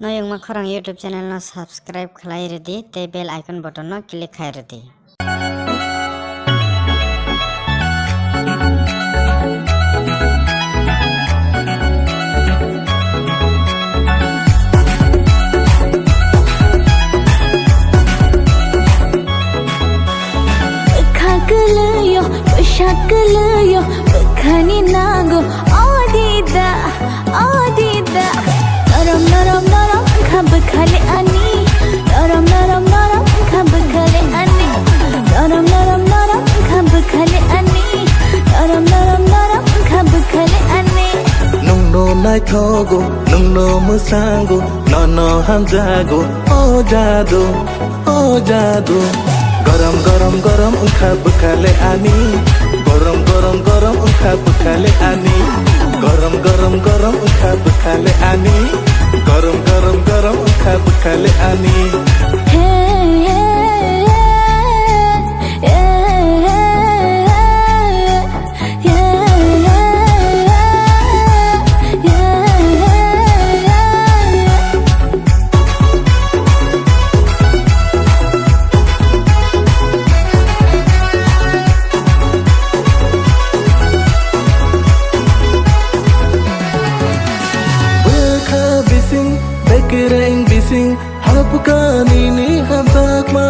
Noyong makorang YouTube channel no subscribe khlai redi te bell icon button no click khai redi. Khakalayo, shakalayo, khani nago, adida, adida. Naram naram naram, khab khale ani. Naram naram naram, khab khale ani. Naram naram naram, khab khale ani. Naram naram naram, khab khale ani. Nung no nai thogo, nung no musango, no no hamjago, oh jadu, oh jadu. Garam garam garam khab khale ani. Garam garam garam khab khale ani. Garam garam garam khab khale ani. Garam garam garam khab khale ani. Hey Kirain bising hapka nini habak ma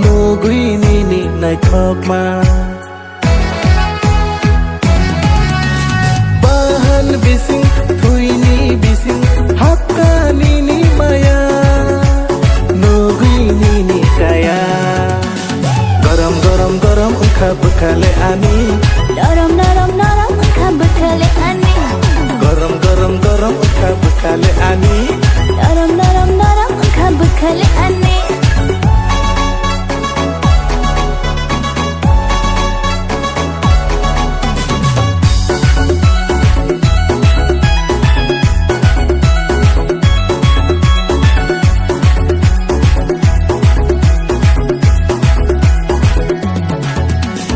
no gui nini nai thok ma bahan bising thui ni bising hapka nini maya no gui nini kaya garam garam garam khab khale ani naram naram naram, khab khale ani. garam garam garam khab khale ani Naram naram naram, khab khale ani.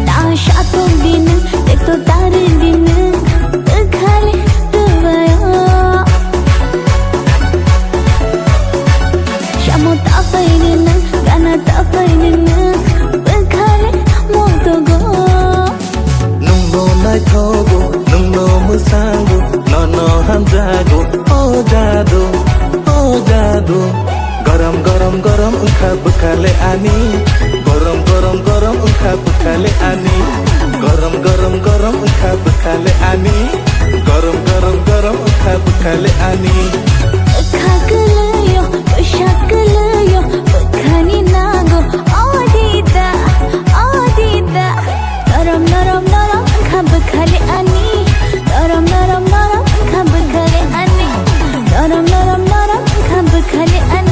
Ta shato din, dekto tare din, khale duvaya. Shamo ta painin, gana ta painin, khale moto go. nung no nai thogo nung no musango no no hamjago oh jadu oh jadu garam garam garam khab khale ani garam garam garam khab khale ani garam garam garam khab khale ani garam garam garam khab khale ani Khakalayo, shakalayo, khani nago, adida, adida. Naram naram naram, khab khale ani. Naram naram naram, khab khale ani. Naram naram naram, khab khale ani.